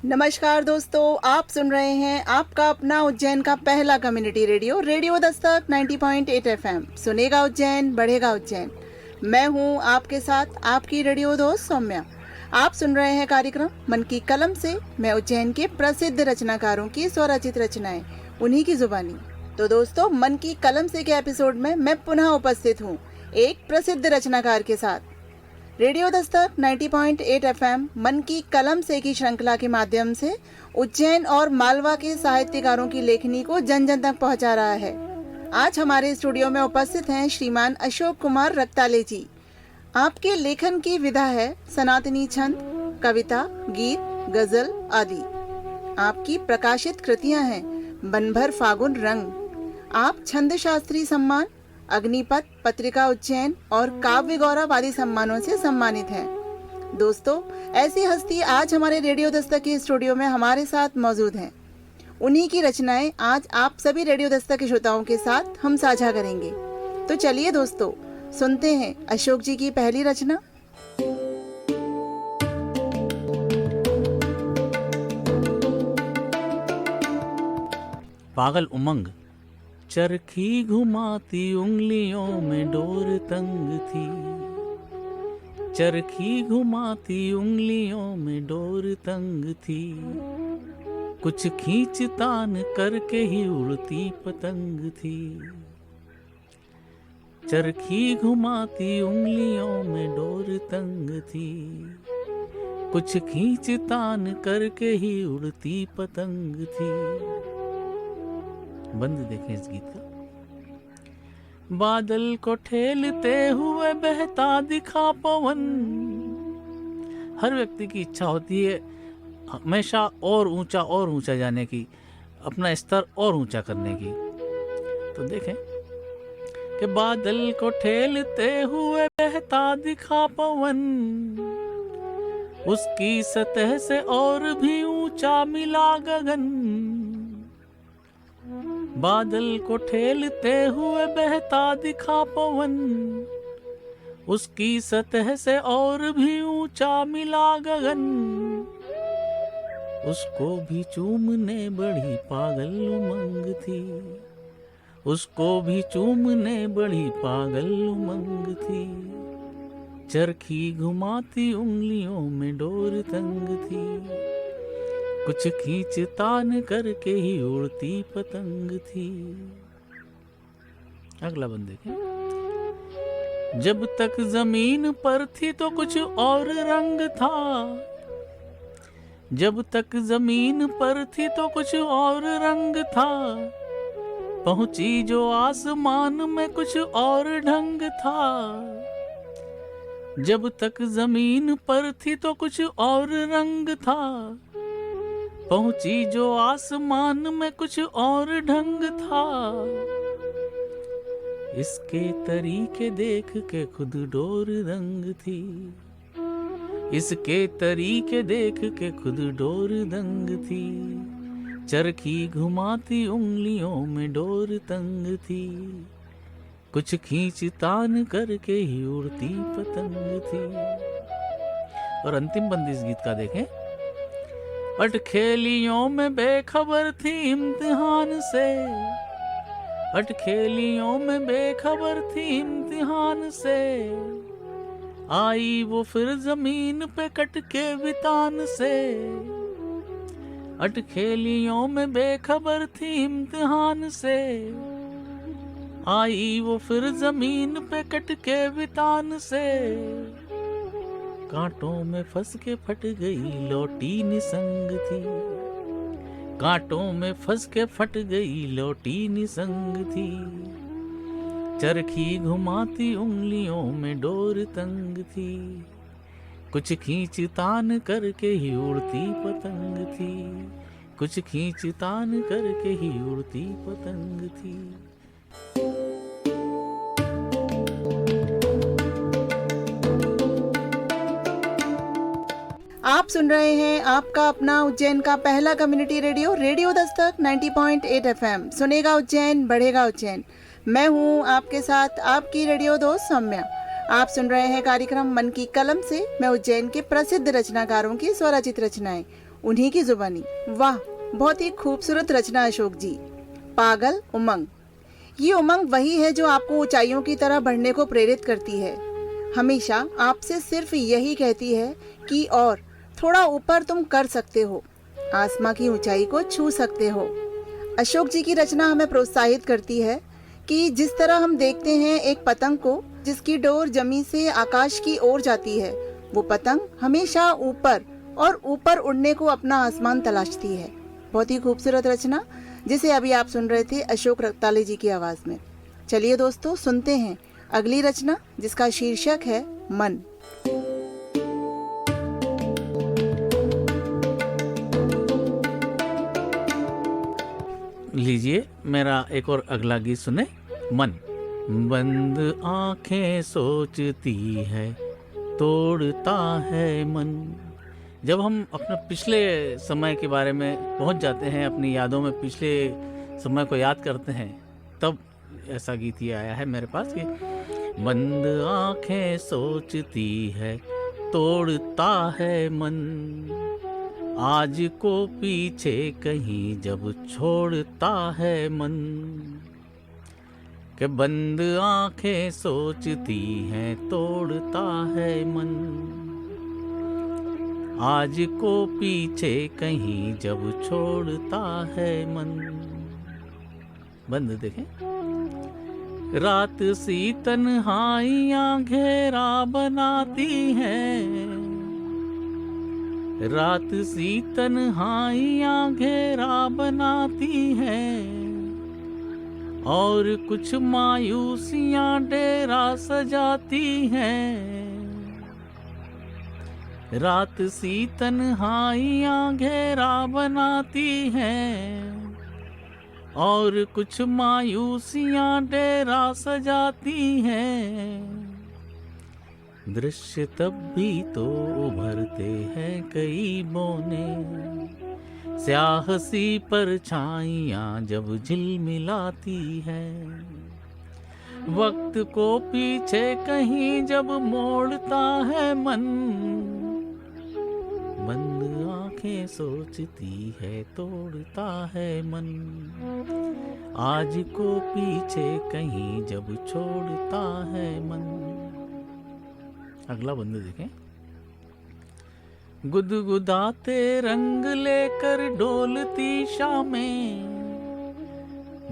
नमस्कार दोस्तों, आप सुन रहे हैं आपका अपना उज्जैन का पहला community radio radio Dastak 90.8 FM. सुनेगा उज्जैन, बढ़ेगा उज्जैन। मैं हूं आपके साथ आपकी रेडियो दोस्त सौम्या। आप सुन रहे हैं कार्यक्रम मन की कलम से। मैं उज्जैन के प्रसिद्ध रचनाकारों की स्वरचित रचनाएं, उन्हीं की जुबानी। तो दोस्तों, मन की कलम से के एपिसोड में मैं पुनः उपस्थित हूँ एक प्रसिद्ध रचनाकार के साथ। रेडियो दस्तक 90.8 एफएम मन की कलम से की श्रृंखला के माध्यम से उज्जैन और मालवा के साहित्यकारों की लेखनी को जन जन तक पहुंचा रहा है। आज हमारे स्टूडियो में उपस्थित हैं श्रीमान अशोक कुमार रक्ताले जी। आपके लेखन की विधा है सनातनी छंद, कविता, गीत, गजल आदि। आपकी प्रकाशित कृतियां हैं बनभर फागुन रंग। आप छंद शास्त्री सम्मान, अग्निपथ, पत्रिका उज्जैन और काव्य गौरव आदि सम्मानों से सम्मानित हैं। दोस्तों, ऐसी हस्ती आज हमारे रेडियो दस्तक के स्टूडियो में हमारे साथ मौजूद हैं। उन्हीं की रचनाएं आज आप सभी रेडियो दस्तक के श्रोताओं के साथ हम साझा करेंगे। तो चलिए दोस्तों, सुनते हैं अशोक जी की पहली रचना। पागल उमंग। चरखी घुमाती उंगलियों में डोर तंग थी, चरखी घुमाती उंगलियों में डोर तंग थी, कुछ खींच तान करके ही उड़ती पतंग थी। चरखी घुमाती उंगलियों में डोर तंग थी, कुछ खींच तान करके ही उड़ती पतंग थी। बंद देखें इस गीत का। बादल को ठेलते हुए बहता दिखा पवन। हर व्यक्ति की इच्छा होती है हमेशा और ऊंचा जाने की, अपना स्तर और ऊंचा करने की। तो देखें कि बादल को ठेलते हुए बहता दिखा पवन, उसकी सतह से और भी ऊंचा मिला गगन। बादल को ठेलते हुए बहता दिखा पवन, उसकी सतह से और भी ऊंचा मिला गगन। उसको भी चूमने बड़ी पागल उमंग थी, उसको भी चूमने बड़ी पागल उमंग थी। चरखी घुमाती उंगलियों में डोर तंग थी, कुछ खींच तान करके ही उड़ती पतंग थी। अगला बंद देखें। जब तक जमीन पर थी तो कुछ और रंग था, जब तक जमीन पर थी तो कुछ और रंग था, पहुंची जो आसमान में कुछ और ढंग था। जब तक जमीन पर थी तो कुछ और रंग था, पहुंची जो आसमान में कुछ और ढंग था। इसके तरीके देख के खुद डोर दंग थी, इसके तरीके देख के खुद डोर दंग थी। चरखी घुमाती उंगलियों में डोर तंग थी, कुछ खींच तान करके ही उड़ती पतंग थी। और अंतिम बंद इस गीत का देखें। अटखेलियों में बेखबर थी इम्तिहान से, अटखेलियों में बेखबर थी इम्तिहान से, आई वो फिर जमीन पे कट के वितान से। अटखेलियों में बेखबर थी इम्तिहान से, आई वो फिर जमीन पे कट के वितान से। कांटों में फंस के फट गई लौटी निसंग थी, कांटों में फंस के फट गई लौटी निसंग थी। चरखी घुमाती उंगलियों में डोर तंग थी, कुछ खींच तान करके ही उड़ती पतंग थी, कुछ खींच तान करके ही उड़ती पतंग थी। आप सुन रहे हैं आपका अपना उज्जैन का पहला community radio radio Dastak 90.8 FM. सुनेगा उज्जैन, बढ़ेगा उज्जैन। मैं हूं आपके साथ आपकी रेडियो दोस्त सौम्या। आप सुन रहे हैं कार्यक्रम मन की कलम से। मैं उज्जैन के प्रसिद्ध रचनाकारों की स्वरचित रचनाएं, उन्हीं की जुबानी। वाह, बहुत ही खूबसूरत रचना अशोक जी। पागल उमंग, ये उमंग वही है जो आपको ऊंचाइयों की तरह बढ़ने को प्रेरित करती है। हमेशा आपसे सिर्फ यही कहती है कि और थोड़ा ऊपर तुम कर सकते हो, आसमां की ऊंचाई को छू सकते हो। अशोक जी की रचना हमें प्रोत्साहित करती है कि जिस तरह हम देखते हैं एक पतंग को जिसकी डोर जमीन से आकाश की ओर जाती है, वो पतंग हमेशा ऊपर और ऊपर उड़ने को अपना आसमान तलाशती है। बहुत ही खूबसूरत रचना जिसे अभी आप सुन रहे थे अशोक रक्ताले जी की आवाज में। चलिए दोस्तों, सुनते हैं अगली रचना जिसका शीर्षक है मन। लीजिए मेरा एक और अगला गीत सुने, मन। बंद आंखें सोचती है, तोड़ता है मन। जब हम अपने पिछले समय के बारे में पहुंच जाते हैं, अपनी यादों में पिछले समय को याद करते हैं, तब ऐसा गीत ये आया है मेरे पास कि बंद आंखें सोचती है, तोड़ता है मन। आज को पीछे कहीं जब छोड़ता है मन। कि बंद आंखें सोचती हैं, तोड़ता है मन। आज को पीछे कहीं जब छोड़ता है मन। बंद देखें। रात सी तन्हाइयां घेरा बनाती हैं, रात सी तन्हाइयां घेरा बनाती हैं, और कुछ मायूसियां डेरा सजाती हैं। रात सी तन्हाइयां घेरा बनाती हैं, और कुछ मायूसियां डेरा सजाती हैं। दृश्य तब भी तो उभरते हैं कई बौने, स्याह सी परछाइयां जब झिलमिलाती हैं। वक्त को पीछे कहीं जब मोड़ता है मन, बंद आंखें सोचती है, तोड़ता है मन। आज को पीछे कहीं जब छोड़ता है मन। अगला बंद देखें। गुदगुदाते रंग लेकर डोलती शामें,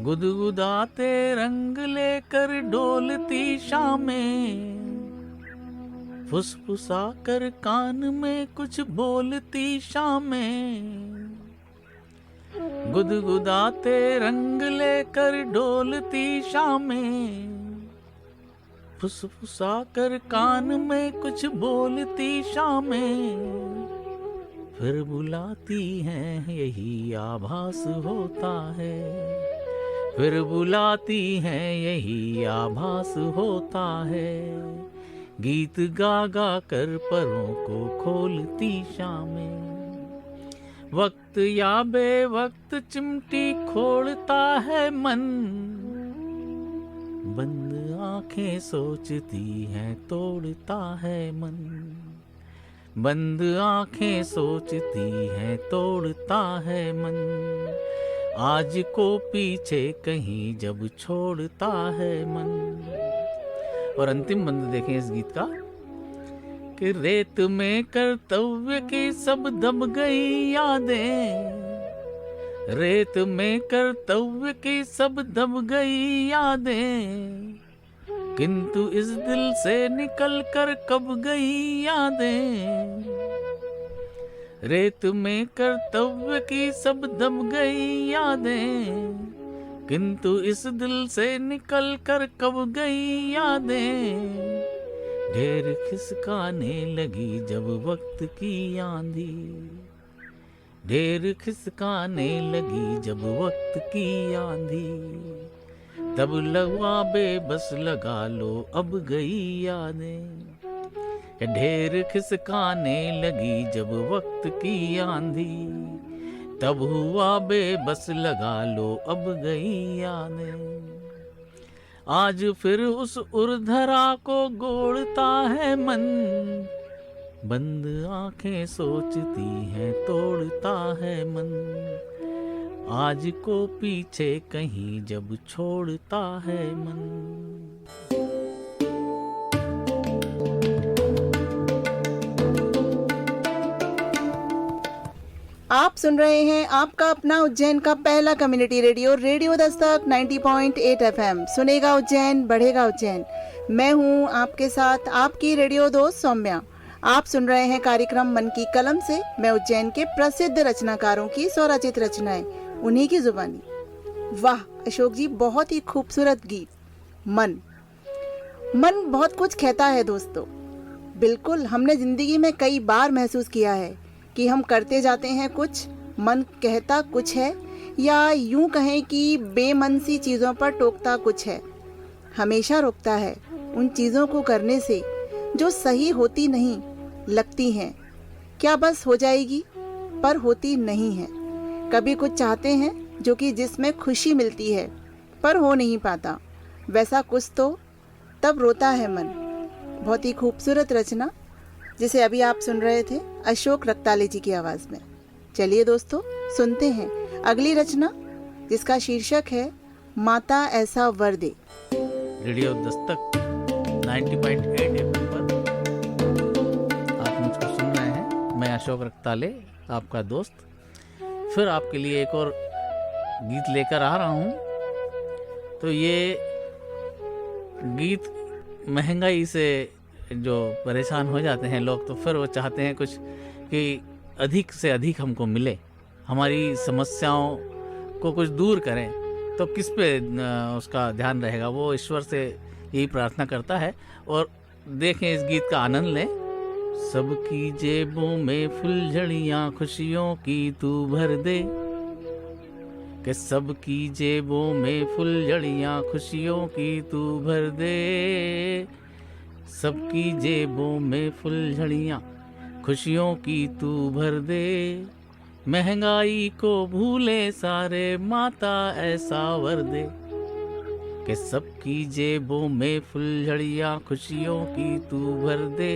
गुदगुदाते रंग लेकर डोलती शामें, फुसफुसा कर कान में कुछ बोलती शामें। गुदगुदाते रंग लेकर डोलती शामें, फुसफुसा कर कान में कुछ बोलती शामें। फिर बुलाती हैं यही आभास होता है, फिर बुलाती हैं यही आभास होता है। गीत गा गा कर परों को खोलती शामें, वक्त या बेवक्त चिमटी खोलता है मन। बंद आंखें सोचती हैं, तोड़ता है मन। बंद आंखें सोचती हैं, तोड़ता है मन। आज को पीछे कहीं जब छोड़ता है मन। और अंतिम बंद देखें इस गीत का कि रेत में कर्तव्य की सब दब गई यादें, रेत में कर्तव्य की सब दब गई यादें, किंतु इस दिल से निकल कर कब गई यादें। रेत में कर्तव्य की सब दब गई यादें, किंतु इस दिल से निकल कर कब गई यादें। ढेर खिसकाने लगी जब वक्त की आंधी, ढेर खिसकाने लगी जब वक्त की आंधी। तब लगा बेबस लगा लो अब गई यादें। ढेर खिसकाने लगी जब वक्त की आंधी, तब हुआ बेबस लगा लो अब गई यादें। आज फिर उस उर्धरा को गोड़ता है मन, बंद आंखें सोचती हैं तोड़ता है मन, आज को पीछे कहीं जब छोड़ता है मन। आप सुन रहे हैं आपका अपना उज्जैन का पहला community radio radio Dastak 90.8 FM. सुनेगा उज्जैन बढ़ेगा उज्जैन। मैं हूं आपके साथ आपकी रेडियो दोस्त सौम्या। आप सुन रहे हैं कार्यक्रम मन की कलम से। मैं उज्जैन के प्रसिद्ध रचनाकारों की स्वरचित रचनाएं उन्हीं की जुबानी। वाह अशोक जी, बहुत ही खूबसूरत गीत। मन मन बहुत कुछ कहता है दोस्तों। बिल्कुल, हमने जिंदगी में कई बार महसूस किया है कि हम करते जाते हैं कुछ, मन कहता कुछ है, या यूं कहें कि बेमन सी चीज़ों पर टोकता कुछ है। हमेशा रोकता है उन चीज़ों को करने से जो सही होती नहीं लगती हैं। क्या बस हो जाएगी, पर होती नहीं है। कभी कुछ चाहते हैं जो कि जिसमें खुशी मिलती है, पर हो नहीं पाता वैसा कुछ, तो तब रोता है मन। बहुत ही खूबसूरत रचना जिसे अभी आप सुन रहे थे अशोक रक्ताले जी की आवाज़ में। चलिए दोस्तों, सुनते हैं अगली रचना जिसका शीर्षक है माता ऐसा वर दे। रेडियो दस्तक 90.8 एफएम पर आप मुझको सुन रहे हैं। मैं अशोक रक्ताले, आपका दोस्त, फिर आपके लिए एक और गीत लेकर आ रहा हूँ। तो ये गीत महंगाई से जो परेशान हो जाते हैं लोग, तो फिर वो चाहते हैं कुछ कि अधिक से अधिक हमको मिले, हमारी समस्याओं को कुछ दूर करें। तो किस पे उसका ध्यान रहेगा, वो ईश्वर से यही प्रार्थना करता है। और देखें, इस गीत का आनंद लें। सबकी जेबों में फुलझड़ियाँ खुशियों की तू भर दे, कि सबकी जेबों में फुलझड़ियाँ खुशियों की तू भर दे, सबकी जेबों में फुलझड़ियाँ खुशियों की तू भर दे, महंगाई को भूले सारे माता ऐसा वर दे, कि सबकी जेबों में फुलझड़ियाँ खुशियों की तू भर दे,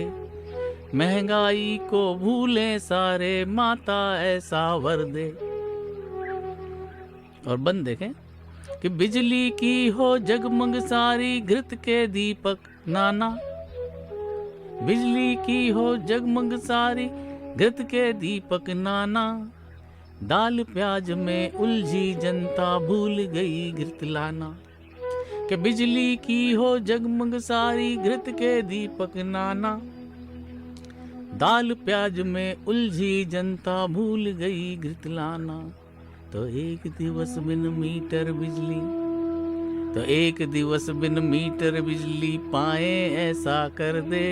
महंगाई को भूले सारे माता ऐसा वर दे। और बंद देखें कि बिजली की हो जगमग सारी घृत के दीपक नाना, बिजली की हो जगमग सारी घृत के दीपक नाना, दाल प्याज में उलझी जनता भूल गई घृत लाना, कि बिजली की हो जगमग सारी घृत के दीपक नाना, दाल प्याज में उलझी जनता भूल गई घृत लाना। तो एक दिवस बिन मीटर बिजली, तो एक दिवस बिन मीटर बिजली पाए ऐसा कर दे,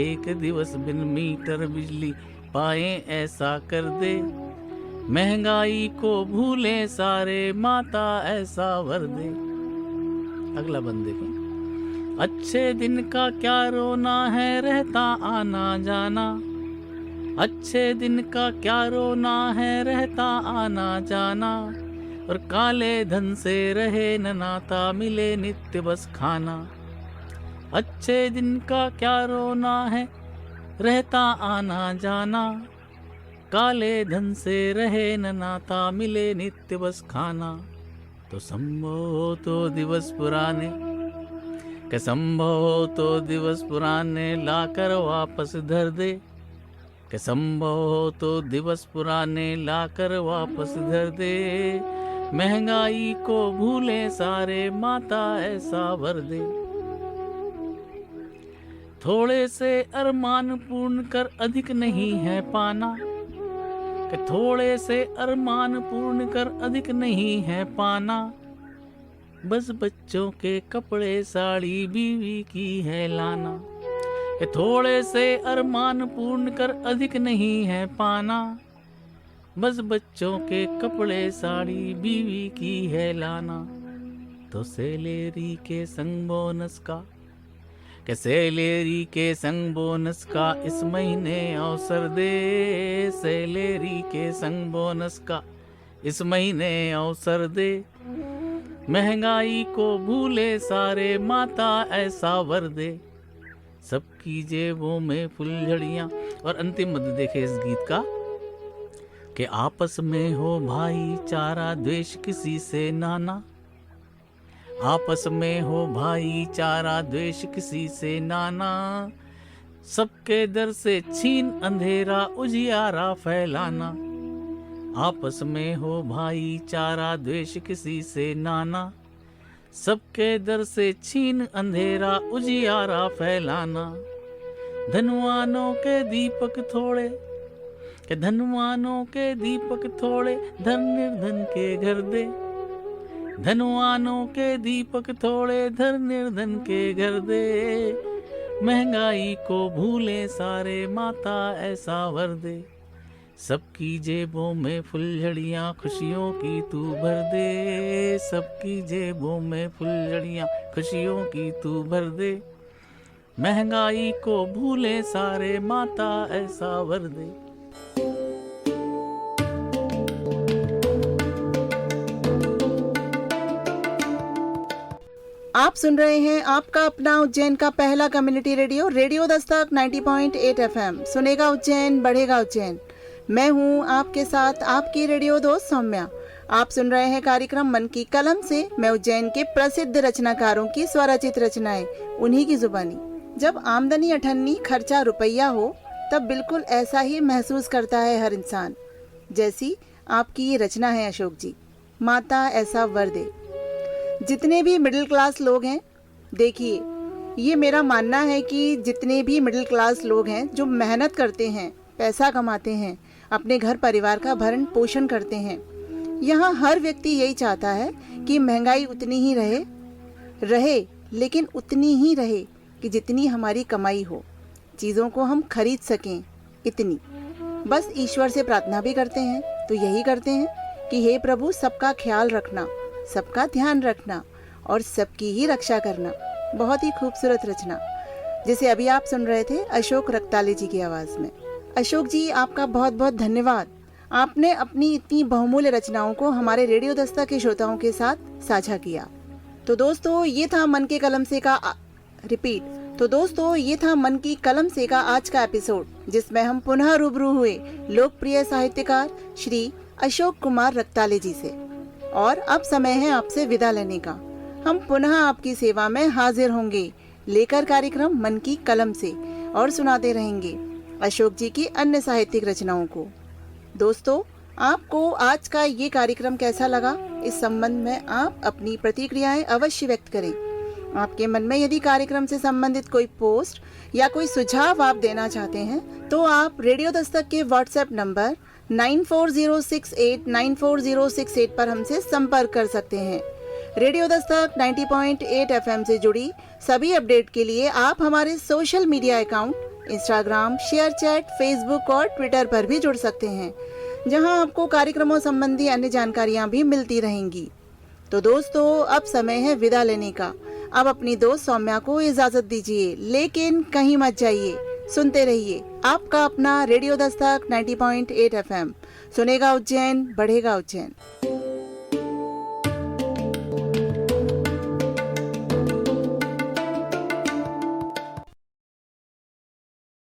एक दिवस बिन मीटर बिजली पाए ऐसा कर दे, महंगाई को भूले सारे माता ऐसा वर दे। अगला बंद देखें। अच्छे दिन का क्या रोना है रहता आना जाना, अच्छे दिन का क्या रोना है रहता आना जाना, और काले धन से रहे न नाता मिले नित्य बस खाना। अच्छे दिन का क्या रोना है रहता आना जाना, काले धन से रहे न नाता मिले नित्य बस खाना। तो संभव हो तो दिवस पुराने, के संभव हो तो दिवस पुराने लाकर वापस धर दे, के संभव हो तो दिवस पुराने लाकर वापस धर दे, महंगाई को भूले सारे माता ऐसा वर दे। थोड़े से अरमान पूर्ण कर अधिक नहीं है पाना, कि थोड़े से अरमान पूर्ण कर अधिक नहीं है पाना, बस बच्चों के कपड़े साड़ी बीवी की है लाना, कि थोड़े से अरमान पूर्ण कर अधिक नहीं है पाना, बस बच्चों के कपड़े साड़ी बीवी की है लाना। तो सैलरी के संग बोनस का, कि सैलरी के संग बोनस का इस महीने अवसर दे, सैलरी के संग बोनस का इस महीने अवसर दे, महंगाई को भूले सारे माता ऐसा वर दे, सबकी जेबों में फुलझड़ियाँ। और अंतिम मध्य देखे इस गीत का कि आपस में हो भाईचारा, द्वेष किसी से नाना। आपस में हो भाईचारा, द्वेष किसी से नाना। सबके दर से छीन अंधेरा, उजियारा फैलाना। आपस में हो भाईचारा, द्वेष किसी से नाना। सबके दर से छीन अंधेरा, उजियारा फैलाना। धनवानों के दीपक थोड़े, कि धनवानों के दीपक थोड़े, धन निर्धन के घर दे। धनवानों के दीपक थोड़े, धन निर्धन के घर दे। महंगाई को भूले सारे, माता ऐसा वर दे। सबकी जेबों में फुलझड़ियाँ, खुशियों की तू भर दे। सबकी जेबों में फुलझड़ियाँ, खुशियों की तू भर दे। महंगाई को भूले सारे, माता ऐसा वर दे। आप सुन रहे हैं आपका अपना उज्जैन का पहला community radio, radio Dastak 90.8 FM। सुनेगा उज्जैन, बढ़ेगा उज्जैन। मैं हूं आपके साथ आपकी रेडियो दोस्त सौम्या। आप सुन रहे हैं कार्यक्रम मन की कलम से। मैं उज्जैन के प्रसिद्ध रचनाकारों की स्वरचित रचनाएं, उन्हीं की जुबानी। जब आमदनी अठन्नी, खर्चा रुपया हो, तब बिल्कुल ऐसा ही महसूस करता है हर इंसान, जैसी आपकी ये रचना है अशोक जी, माता ऐसा वर दे। जितने भी मिडिल क्लास लोग हैं, देखिए, ये मेरा मानना है कि जितने भी मिडिल क्लास लोग हैं जो मेहनत करते हैं, पैसा कमाते हैं, अपने घर परिवार का भरण पोषण करते हैं, यहाँ हर व्यक्ति यही चाहता है कि महंगाई उतनी ही रहे, लेकिन उतनी ही रहे कि जितनी हमारी कमाई हो, चीज़ों को हम खरीद सकें, इतनी। बस ईश्वर से प्रार्थना भी करते हैं तो यही करते हैं कि हे प्रभु, सबका ख्याल रखना, सबका ध्यान रखना और सबकी ही रक्षा करना। बहुत ही खूबसूरत रचना, जिसे अभी आप सुन रहे थे अशोक रक्ताले जी की आवाज़ में। अशोक जी, आपका बहुत बहुत धन्यवाद। आपने अपनी इतनी बहुमूल्य रचनाओं को हमारे रेडियो दस्तक के श्रोताओं के साथ साझा किया। तो दोस्तों, ये था मन की कलम की कलम से का आज का एपिसोड, जिसमें हम पुनः रूबरू हुए लोकप्रिय साहित्यकार श्री अशोक कुमार रक्ताले जी से। और अब समय है आपसे विदा लेने का। हम पुनः आपकी सेवा में हाजिर होंगे, लेकर कार्यक्रम मन की कलम से, और सुनाते रहेंगे अशोक जी की अन्य साहित्यिक रचनाओं को। दोस्तों, आपको आज का ये कार्यक्रम कैसा लगा, इस संबंध में आप अपनी प्रतिक्रियाएं अवश्य व्यक्त करें। आपके मन में यदि कार्यक्रम से संबंधित कोई पोस्ट या कोई सुझाव आप देना चाहते हैं, तो आप रेडियो दस्तक के व्हाट्सएप नंबर 9406894068 पर हमसे संपर्क कर सकते हैं। रेडियो दस्तक 90.8 FM से जुड़ी सभी अपडेट के लिए आप हमारे social media account Instagram, share chat, Facebook और ट्विटर पर भी जुड़ सकते हैं, जहां आपको कार्यक्रमों संबंधी अन्य जानकारियां भी मिलती रहेंगी। तो दोस्तों, अब समय है विदा लेने का। अब अपनी दोस्त सौम्या को इजाजत दीजिए, लेकिन कहीं मत जाइए, सुनते रहिए आपका अपना रेडियो दस्तक 90.8 FM। सुनेगा उज्जैन, बढ़ेगा उज्जैन।